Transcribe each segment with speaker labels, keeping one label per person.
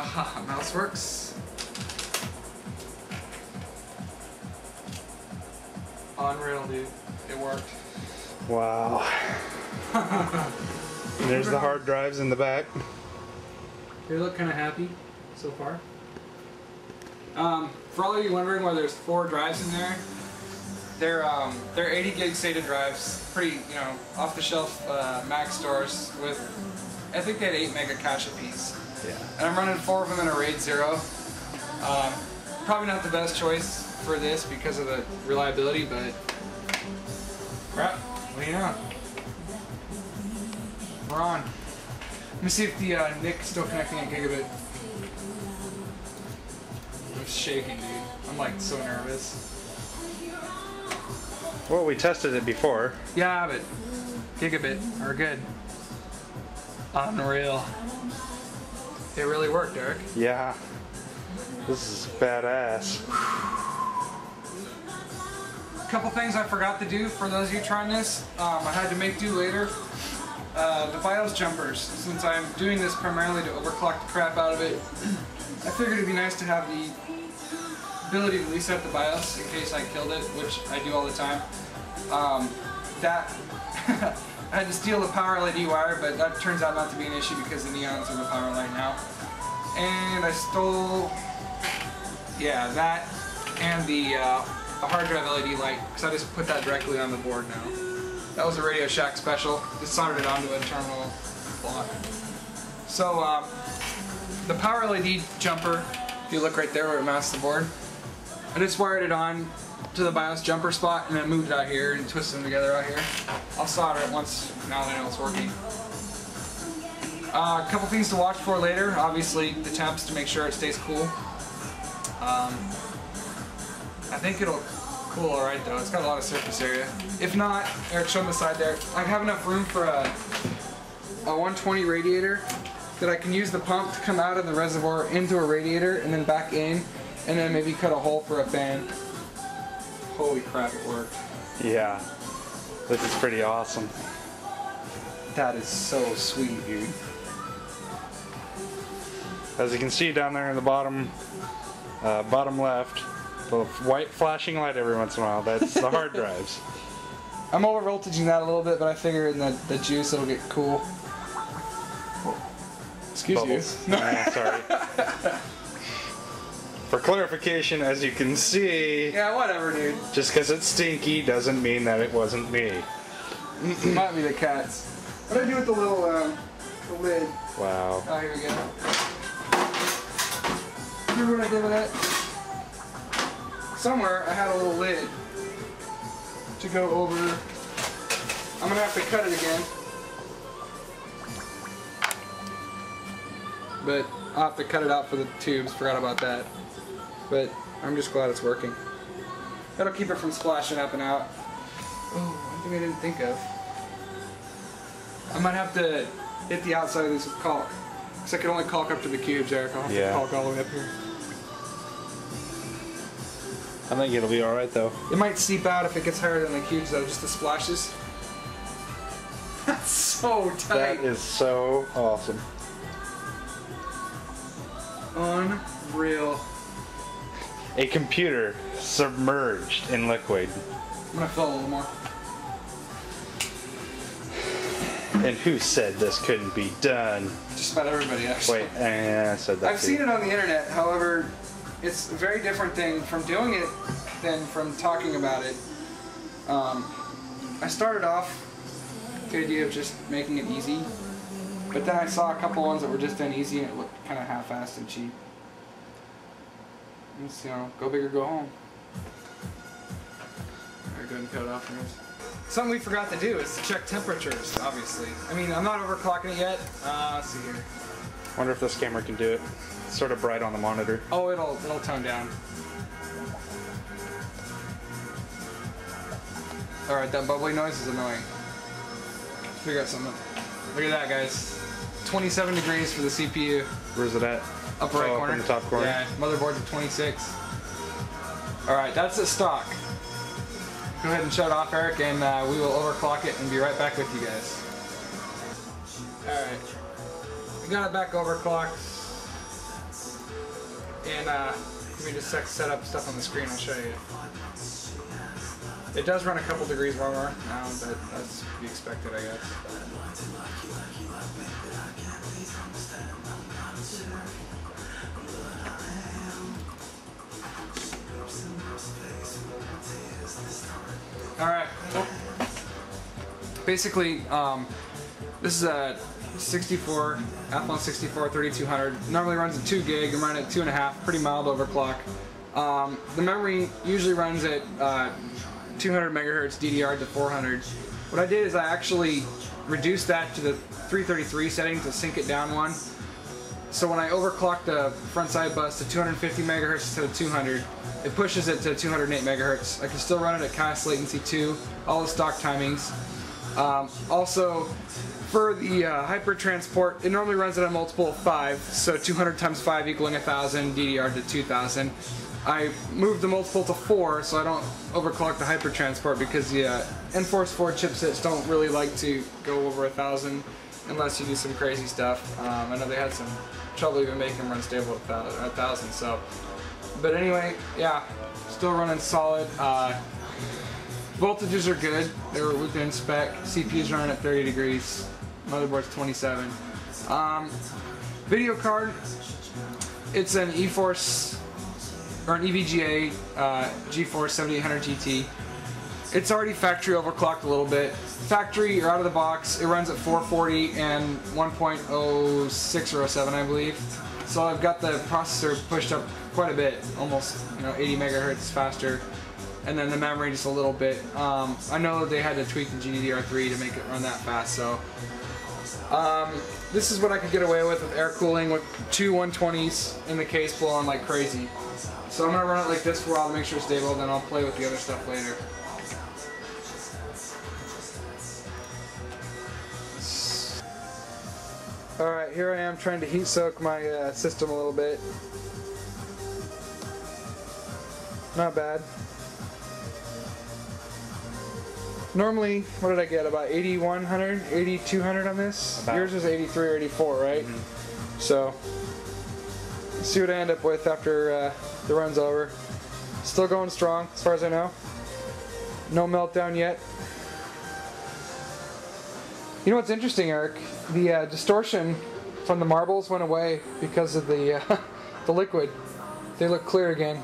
Speaker 1: Haha, mouse works. Unreal, dude. It worked.
Speaker 2: Wow. There's the hard drives in the back.
Speaker 1: They look kind of happy so far. For all of you wondering why there's 4 drives in there, they're 80 gig SATA drives, pretty, you know, off-the-shelf Mac stores with, I think they had 8 mega cache apiece.
Speaker 2: Yeah.
Speaker 1: And I'm running 4 of them in a RAID 0. Probably not the best choice for this because of the reliability, but crap, what do you know? We're on. Let me see if the NIC is still connecting at gigabit. I'm shaking, dude. I'm like so nervous.
Speaker 2: Well, we tested it before.
Speaker 1: Yeah, but gigabit are good. Unreal. It really worked, Eric.
Speaker 2: Yeah. This is badass.
Speaker 1: A couple things I forgot to do for those of you trying this. I had to make do later. The BIOS jumpers. Since I'm doing this primarily to overclock the crap out of it, I figured it'd be nice to have the ability to reset the BIOS in case I killed it, which I do all the time. I had to steal the power LED wire, but that turns out not to be an issue because the neon's in the power light now. And I stole, yeah, that and the hard drive LED light, because I just put that directly on the board now. That was a Radio Shack special. Just soldered it onto a terminal block. So the power LED jumper, if you look right there where it mounts the board, I just wired it on to the BIOS jumper spot and then moved it out here and twisted them together out here. I'll solder it once, now that I know it's working. A couple things to watch for later. Obviously the temps to make sure it stays cool. I think it'll cool alright though. It's got a lot of surface area. If not, Eric, show them the side there. I have enough room for a 120 radiator that I can use the pump to come out of the reservoir into a radiator and then back in, and then maybe cut a hole for a fan. Holy crap, it worked.
Speaker 2: Yeah. This is pretty awesome.
Speaker 1: That is so sweet, dude.
Speaker 2: As you can see down there in the bottom left, the white flashing light every once in a while, that's the hard drives.
Speaker 1: I'm over voltaging that a little bit, but I figure in the juice it'll get cool. Excuse
Speaker 2: Bubbles.
Speaker 1: you. No.
Speaker 2: Sorry. For clarification, as you can see,
Speaker 1: Yeah, whatever, dude.
Speaker 2: just because it's stinky doesn't mean that it wasn't me.
Speaker 1: It might be the cats. What do I do with the little the lid?
Speaker 2: Wow.
Speaker 1: Oh, here we go. Remember what I did with that? Somewhere I had a little lid to go over. I'm gonna have to cut it again, but I'll have to cut it out for the tubes. Forgot about that, but I'm just glad it's working. That'll keep it from splashing up and out. Oh, one thing I didn't think of. I might have to hit the outside of this with caulk, because I can only caulk up to the cubes, Eric. I'll have to caulk all the way up here.
Speaker 2: I think it'll be alright though.
Speaker 1: It might seep out if it gets higher than the cubes though, just the splashes. That's so tight.
Speaker 2: That is so awesome.
Speaker 1: Unreal.
Speaker 2: A computer submerged in liquid.
Speaker 1: I'm gonna fill a little more.
Speaker 2: And who said this couldn't be done?
Speaker 1: Just about everybody, actually.
Speaker 2: Wait, I said that
Speaker 1: I've seen it on the internet, however, it's a very different thing from doing it than from talking about it. I started off with the idea of just making it easy, but then I saw a couple ones that were just done easy and it looked kind of half-assed and cheap. Just, you know, go big or go home. Alright, go ahead and cut it off here. Something we forgot to do is to check temperatures, obviously. I mean, I'm not overclocking it yet. Let's see here.
Speaker 2: Wonder if this camera can do it. It's sort of bright on the monitor.
Speaker 1: Oh, it'll tone down. Alright, that bubbly noise is annoying. Let's figure out something. Look at that, guys. 27 degrees for the CPU.
Speaker 2: Where's it at?
Speaker 1: Upper right
Speaker 2: up
Speaker 1: corner.
Speaker 2: in the top corner.
Speaker 1: Yeah, motherboard's at 26. Alright, that's the stock. Go ahead and shut off, Eric, and we will overclock it and be right back with you guys. Alright. We got it back overclocked. And let me just set up stuff on the screen, I'll show you. It does run a couple degrees warmer now, but that's to be expected, I guess. Alright, basically, this is a 64, Athlon 64 3200. Normally runs at 2 gig, I'm running at 2.5, pretty mild overclock. The memory usually runs at 200 megahertz DDR to 400. What I did is I actually reduced that to the 333 setting to sync it down one. So when I overclock the front side bus to 250 megahertz instead of 200, it pushes it to 208 megahertz. I can still run it at CAS latency 2, all the stock timings. Also, for the hyper transport, it normally runs at a multiple of 5, so 200 times 5 equaling 1000, DDR to 2000. I moved the multiple to 4 so I don't overclock the hyper transport because the Enforce 4 chipsets don't really like to go over 1000 unless you do some crazy stuff. I know they had some trouble even making them run stable at 1000. So, but anyway, yeah, still running solid. Voltages are good; they were within spec. CPU's running at 30 degrees. Motherboard's 27. Video card, it's an eForce or an EVGA GeForce 7800 GT. It's already factory overclocked a little bit. Factory or out of the box, it runs at 440 and 1.06 or 07, I believe. So I've got the processor pushed up quite a bit, almost 80 megahertz faster, and then the memory just a little bit. I know they had to tweak the GDDR3 to make it run that fast, so this is what I could get away with air cooling with 2 120s in the case blowing like crazy. So I'm gonna run it like this for a while to make sure it's stable, then I'll play with the other stuff later. Alright, here I am trying to heat soak my system a little bit. Not bad. Normally, what did I get? About 8100, 8200 on this? About. Yours is 83 or 84, right? Mm-hmm. So, let's see what I end up with after the run's over. Still going strong, as far as I know. No meltdown yet. You know what's interesting, Eric? The distortion from the marbles went away because of the the liquid. They look clear again.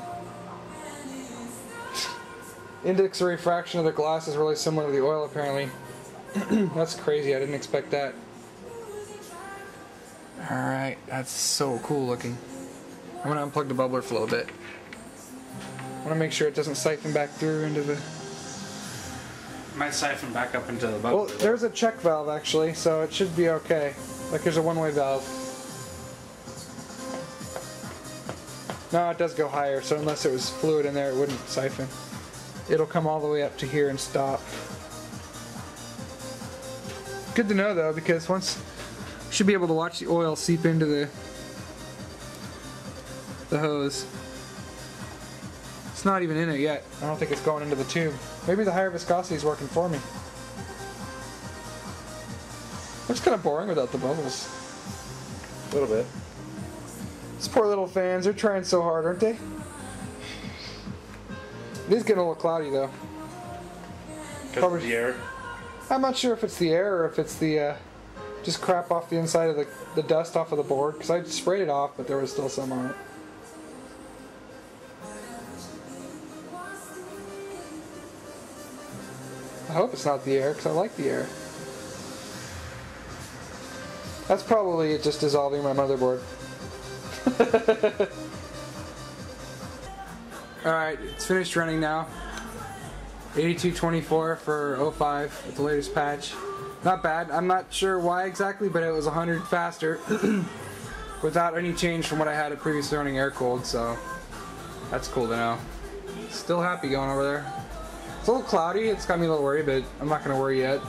Speaker 1: Index of refraction of the glass is really similar to the oil, apparently. That's crazy. I didn't expect that. Alright, that's so cool looking. I'm going to unplug the bubbler for a little bit. I want to make sure it doesn't siphon back through into the...
Speaker 2: Might siphon back up into the bubbler.
Speaker 1: Well, there's a check valve actually, so it should be okay. Like there's a one-way valve. No, it does go higher, so unless it was fluid in there, it wouldn't siphon. It'll come all the way up to here and stop. Good to know though, because once you should be able to watch the oil seep into the hose. It's not even in it yet. I don't think it's going into the tube. Maybe the higher viscosity is working for me. Looks kind of boring without the bubbles.
Speaker 2: A little bit.
Speaker 1: These poor little fans, they're trying so hard, aren't they? It is getting a little cloudy though.
Speaker 2: Because of the air?
Speaker 1: I'm not sure if it's the air or if it's the just crap off the inside of the dust off of the board, because I sprayed it off but there was still some on it. I hope it's not the air because I like the air. That's probably it just dissolving my motherboard. Alright, it's finished running now. 8224 for 05 with the latest patch. Not bad. I'm not sure why exactly, but it was 100 faster without any change from what I had it previously running air-cooled, so that's cool to know. Still happy going over there. It's a little cloudy, it's got me a little worried, but I'm not going to worry yet.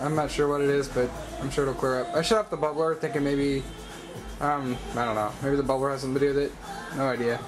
Speaker 1: I'm not sure what it is, but I'm sure it'll clear up. I shut off the bubbler thinking maybe, I don't know, maybe the bubbler has something to do with it. No idea.